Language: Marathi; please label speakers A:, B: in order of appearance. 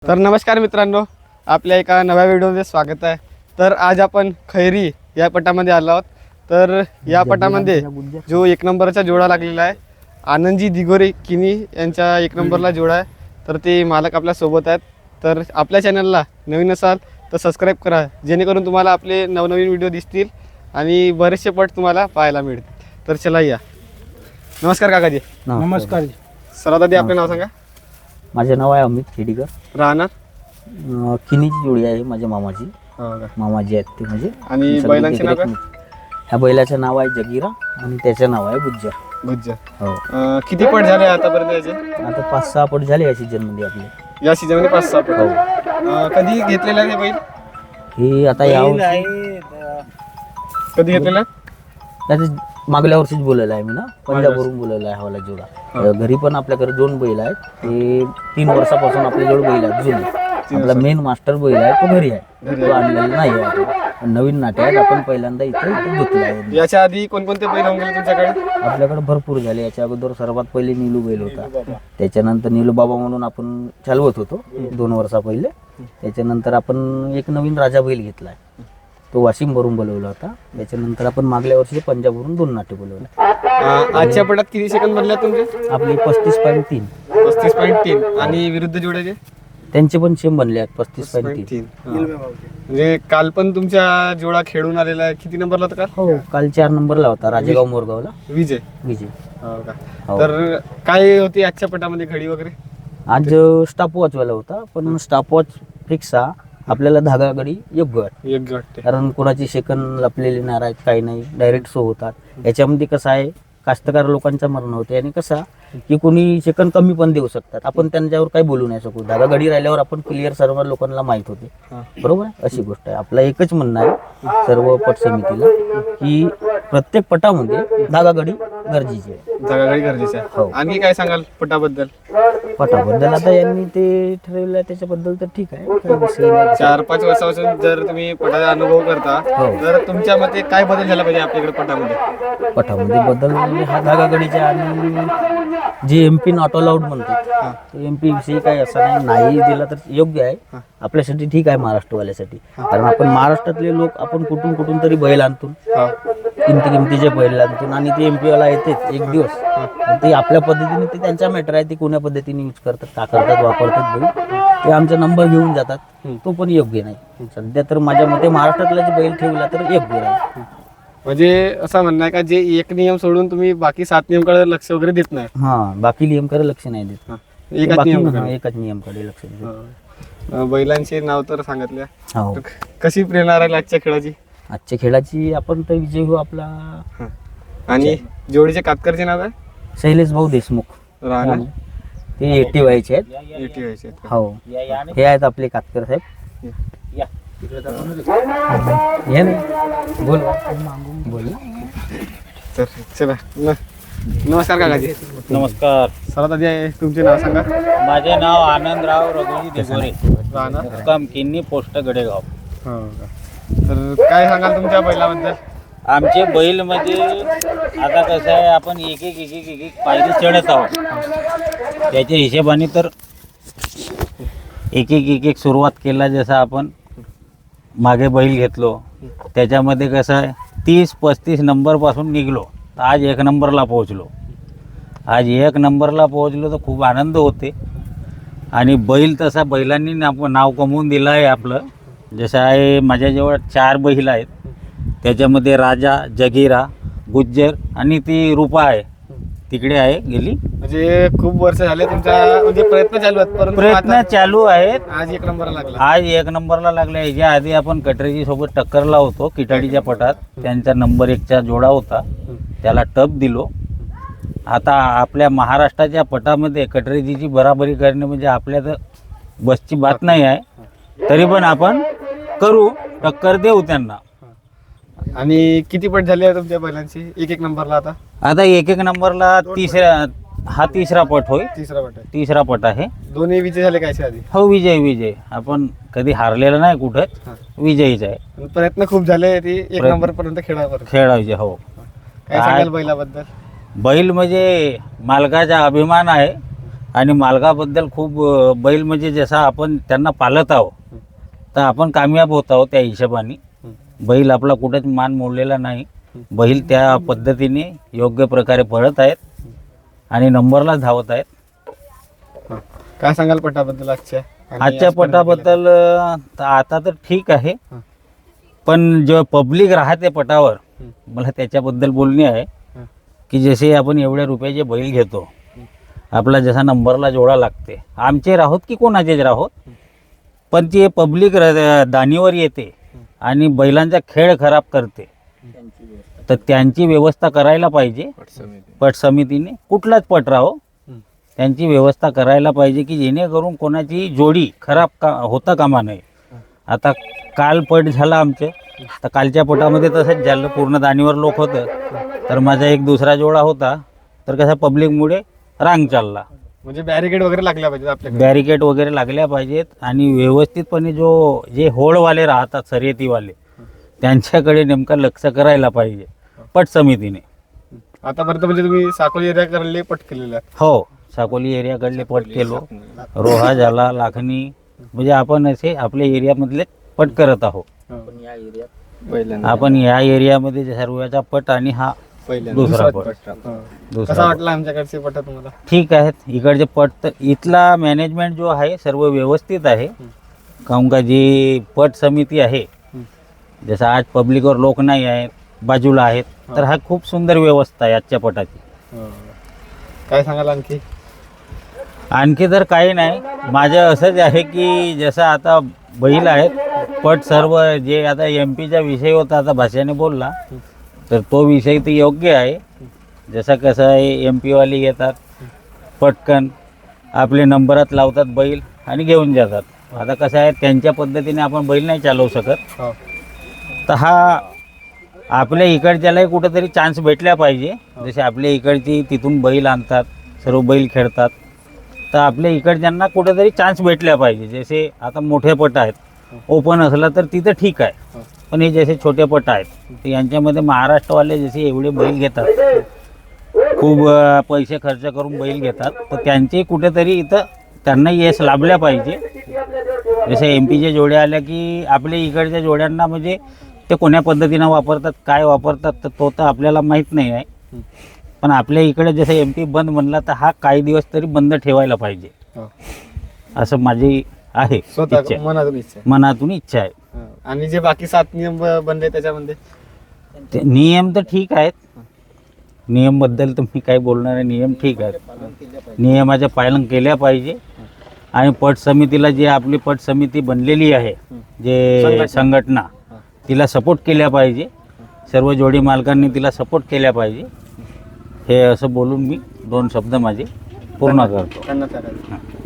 A: तर नमस्कार मित्रांनो, आपल्या एका नव्या व्हिडिओमध्ये स्वागत आहे। तर आज आपण खैरी या पटामध्ये आलो आहोत। तर या पटामध्ये जो एक नंबरचा जोडा लागलेला आहे, आनंदजी दिगोरे किनी यांचा एक नंबरला जोडा आहे। तर ते मालक आपल्या सोबत आहेत। तर आपल्या चॅनलला नवीन असाल तर सबस्क्राईब करा, जेणेकरून तुम्हाला आपले नवनवीन व्हिडिओ दिसतील आणि बरेचसे पट तुम्हाला पाहायला मिळतील। तर चला या। नमस्कार काकाजी।
B: नमस्कार।
A: सर्वात आधी आपले नाव सांगा।
B: माझे नाव आहे अमित खेडीकर।
A: राहणार
B: किनीची जोडी आहे माझ्या मामाची।
A: हो का?
B: मामाजी आहेत ते म्हणजे।
A: आणि
B: सगळे
A: बैलांचे नाव काय?
B: ह्या बैलाचं नाव आहे जगीरा आणि त्याचं नाव आहे गुज्जर।
A: गुज्जर।
B: हो,
A: किती पट झाले आतापर्यंत याचे?
B: आता 5-6 पट झाले या सीजन मध्ये आपले।
A: या सीझनमध्ये 5-6 पट।
B: हो,
A: कधी घेतलेला आहे बैल?
B: हे आता या
A: कधी घेतलेला?
B: त्याचं मागल्या वर्षीच बोललेलं आहे मी ना, पंजाबवरून बोललेलं आहे हवाला जोडा। घरी पण आपल्याकडे 2 बैल आहेत। ते 3 वर्षापासून आपल्याजवळ बैल आहेत जुने। आपला मेन मास्टर बैल आहे तो घरी आहे, तो आणलेला नाही आहे आता। नवीन नाटे आहेत, आपण पहिल्यांदा इथे घेतला आहे।
A: याच्या आधी कोणकोणते बैल होऊन गेले तुमच्याकडे?
B: आपल्याकडे भरपूर झाले। याच्या अगोदर सर्वात पहिले नीलू बैल होता, त्याच्यानंतर नीलू बाबा म्हणून आपण चालवत होतो 2 वर्षा पहिले। त्याच्यानंतर आपण एक नवीन राजा बैल घेतलाय, तो वाशिम वरून बोलवला होता। त्याच्यानंतर आपण मागल्या वर्षी पंजाबवरून 2 नाटे बोलवले।
A: आजच्या पटात किती सेकंद बनले तुमचे?
B: आपली 35.3
A: 35.3 आणि विरुद्ध जोड्याचे
B: त्यांचे पण सेम बनले आहेत 35.3।
A: 3 म्हणजे काल पण तुमच्या जोडा खेळून आलेला आहे। किती नंबरला होता काल?
B: हो, काल 4 नंबरला होता राजेगाव मोरगावला
A: विजय।
B: विजय।
A: हो का?
B: हो.
A: तर काय होती आजच्या पटामध्ये घडी वगैरे?
B: आज स्टॉप वॉच वाला होता, पण स्टॉप वॉच फिक्स आपल्याला धागा गडी योग्य वाटते।
A: योग्य वाटते,
B: कारण कोणाची सेकंद लपलेली नाही आहेत, काही नाही, डायरेक्ट शो होतात। याच्यामध्ये कसं आहे, कास्तकार लोकांचा मरण होते आणि कसा की कोणी सेकंद कमी पण देऊ शकतात, आपण त्यांच्यावर काही बोलू नाही शकू। धागा गडी राहिल्यावर आपण क्लिअर सर्व लोकांना माहित होते, बरोबर आहे। अशी गोष्ट आहे। आपला एकच म्हणणं आहे सर्व पट समितीला की प्रत्येक पटामध्ये धागा गडी गरजेची आहे।
A: धागा गडी गरजेचं
B: हो.
A: आहे। आणखी काय सांगाल पटाबद्दल?
B: पटाबद्दल आता यांनी ते ठरवलं आहे त्याच्याबद्दल तर ठीक आहे, काही विषय नाही।
A: 4-5 वर्षापासून जर तुम्ही पटाचा अनुभव करता,
B: हो.
A: तर तुमच्या मते काय बदल झाला पाहिजे आपल्याकडे पटामध्ये?
B: पटामध्ये बदल हा धागा गडीचा आणि जे MP नॉट अलाउड म्हणतात, MP विषयी काही असं नाही दिला तर योग्य आहे आपल्यासाठी, ठीक आहे महाराष्ट्रवाल्यासाठी। कारण आपण महाराष्ट्रातले लोक आपण कुठून कुठून तरी बैल आणतो, किमतीचे बैल आणतो आणि ते MP वाला येतेच एक दिवस। ते आपल्या पद्धतीने, ते त्यांचा मॅटर आहे, ते कोण्या पद्धतीने यूज करतात, का करतात, वापरतात बैल, ते आमचा नंबर घेऊन जातात, तो पण योग्य नाही। सध्या तर माझ्या मते महाराष्ट्रातला जे बैल ठेवला तर योग्य नाही।
A: म्हणजे असं म्हणणं आहे का जे एक नियम सोडून तुम्ही बाकी 7 नियमकडे लक्ष वगैरे देत नाही?
B: बाकी नियमकडे लक्ष नाही देत,
A: एकच नियमकडे?
B: एकच नियमकडे लक्ष देत।
A: बैलांचे नाव तर सांगितले,
B: हो,
A: कशी प्रेरणा राहील आजच्या खेळाची?
B: आजच्या खेळाची आपण तर विजय हो आपला।
A: आणि जोडीचे कातकरचे नाव आहे?
B: शैलेश भाऊ देशमुख
A: राहणार
B: ते 80 वयाचे आहेत।
A: 80 व्हायचे आहेत.
B: हो, हे आहेत आपले कातकर साहेब। हे नाही बोल बोल
A: तर चला नमस्कार काकाजी।
C: नमस्कार,
A: सर्वात आधी तुमचे नाव सांगा।
C: माझे नाव आनंदराव रघुजी दिगोरे,
A: राहणार
C: मुक्काम किन्नी, पोस्ट गडेगाव।
A: हो का? तर काय सांगाल तुमच्या बैलाबद्दल?
C: आमचे बैल म्हणजे आता कसं आहे, आपण एक एक पायरी चढत आहोत। त्याच्या हिशोबाने तर एक एक सुरुवात केला, जसं आपण मागे बैल घेतलो त्याच्यामध्ये कसं आहे 30-35 नंबरपासून निघलो, तर आज 1 नंबरला पोहोचलो। आज 1 नंबरला पोहोचलो तर खूप आनंद होते। आणि बैल तसा बैलांनी नाव कमवून दिलं आहे आपलं। जसं आहे माझ्याजवळ 4 बैल आहेत, त्याच्यामध्ये राजा, जगीरा, गुज्जर आणि ती रूपा आहे, तिकडे आहे गेली।
A: म्हणजे खूप वर्ष झाले तुमचा म्हणजे प्रयत्न चालू आहेत, परंतु
C: प्रयत्न
A: आता
C: चालू आहेत।
A: आज 1 नंबरला लागला।
C: आज 1 नंबरला लागला। याच्या आधी आपण कटरेजी सोबत टक्करला होतो किटाडीच्या पटात, त्यांचा नंबर 1चा जोडा होता, त्याला टप दिलो। आता आपल्या महाराष्ट्राच्या पटामध्ये कटरेजीची बराबरी करणे म्हणजे आपल्या तर बसची बात नाही आहे, तरी पण आपण करू, टक्कर देऊ त्यांना।
A: आणि किती पट झाले आहे तुमच्या बैलांची 1 नंबरला?
C: आता 1 नंबरला हा तिसरा पट होय,
A: तिसरा पट आहे।
C: तिसरा पट आहे।
A: दोन्ही विजय झाले काय आधी?
C: हो, विजय आपण कधी हारलेला नाही कुठंच, विजयीच आहे।
A: आणि प्रयत्न खूप झाले ती 1 नंबर पर्यंत
C: खेळायचे। हो,
A: काय सांगाल बैलाबद्दल?
C: बैल म्हणजे मालकाचा अभिमान आहे। आणि मालकाबद्दल खूप बैल म्हणजे जसा आपण त्यांना पालत आहो तर आपण कामयाब होत आहोत त्या हिशोबाने. बैल आपला कुठेच मान मोडलेला नाही. बैल त्या पद्धतीने योग्य प्रकारे पळत आहेत आणि नंबरला धावत आहेत.
A: काय सांगाल पटाबद्दल आजच्या आणि
C: आजच्या
A: आज पर्यंत
C: पटाबद्दल आता तर ठीक आहे, पण जेव्हा पब्लिक राहते पटावर मला त्याच्याबद्दल बोलणे आहे की जसे आपण एवढ्या रुपयाचे बैल घेतो, आपला जसा नंबरला जोडा लागते, आमचे राहोत की कोणाचेच राहोत, पण ते पब्लिक दानीवर येते आणि बैलांचा खेळ खराब करते, तर त्यांची व्यवस्था करायला पाहिजे. पट समितीने कुठलाच पट राहो त्यांची व्यवस्था करायला पाहिजे की जेणेकरून कोणाची जोडी खराब होता कामा नये. आता काल पट झाला आमचं, तर कालच्या पटामध्ये तसंच झालं, पूर्ण दानीवर लोक होतं, तर माझा एक दुसरा जोडा होता, तर कसा पब्लिकमुळे रांग चालला.
A: म्हणजे बॅरिकेड वगैरे लागल्या पाहिजे आपल्याकडे.
C: बॅरिकेड वगैरे लागल्या पाहिजेत आणि व्यवस्थितपणे जे होळवाले राहतात शर्यतीवाले त्यांच्याकडे नेमका लक्ष करायला पाहिजे पट समितीने.
A: आतापर्यंत म्हणजे तुम्ही साकोली एरिया कडले पट केलेला आहे.
C: हो, साकोली एरियाकडले पट केलो, रोहा झाला, लाखनी, म्हणजे आपण असे आपल्या एरियामधले पट करत आहोत. आपण या एरियामध्ये सर्वचा पट आणि हा दुसरा पट.
A: कसा वाटला आमच्याकडचे पट तुम्हाला?
C: ठीक आहेत. इकडचे पट तर इथला मॅनेजमेंट जो आहे सर्व व्यवस्थित आहे. काहून का जी पट समिती आहे, जसं आज पब्लिकवर लोक नाही आहेत, बाजूला आहेत, तर हा खूप सुंदर व्यवस्था आहे आजच्या पटाची.
A: काय सांगाल आणखी?
C: आणखी तर काही नाही. माझं असंच आहे की जसं आता बैल आहेत पट सर्व जे आता MP चा विषय होता, आता भाषाने बोलला, तर तो विषय तर योग्य आहे. जसं कसं आहे MP वाले येतात पटकन आपले नंबरात लावतात बैल आणि घेऊन जातात. आता कसं आहे त्यांच्या पद्धतीने आपण बैल नाही चालवू शकत, तर हा आपल्या इकडच्यालाही कुठंतरी चान्स भेटल्या पाहिजे. जसे आपल्या इकडची तिथून बैल आणतात, सर्व बैल खेळतात, तर आपल्या इकडच्यांना कुठेतरी चान्स भेटल्या पाहिजे. जसे आता मोठे पट आहेत, ओपन असला तर तिथं ठीक आहे, पण हे जसे छोटे पट आहेत तर यांच्यामध्ये महाराष्ट्रवाले जसे एवढे बैल घेतात, खूप पैसे खर्च करून बैल घेतात, तर त्यांचे कुठेतरी इथं त्यांना यश लाभल्या पाहिजे. जसे MPच्या जोड्या आल्या की आपल्या इकडच्या जोड्यांना म्हणजे ते कोण्या पद्धतीनं वापरतात, काय वापरतात, तर तो तर आपल्याला माहीत नाही आहे. पण आपल्या इकडे जसं MP बंद म्हणला तर हा काही दिवस तरी बंद ठेवायला पाहिजे, असं माझी आहे इच्छा, मनातून इच्छा आहे.
A: आणि जे बाकी 7 नियम बनले त्याच्यामध्ये
C: ते नियम तर ठीक आहेत. नियमबद्दल तर मी काही बोलणार आहे. नियम ठीक आहेत, नियमाचं पालन केल्या पाहिजे. आणि पट समितीला जे आपली पट समिती बनलेली आहे, जे संघटना, तिला सपोर्ट केल्या पाहिजे. सर्व जोडी मालकांनी तिला सपोर्ट केल्या पाहिजे. हे असं बोलून मी 2 शब्द माझे पूर्ण करतो.
A: धन्यवाद.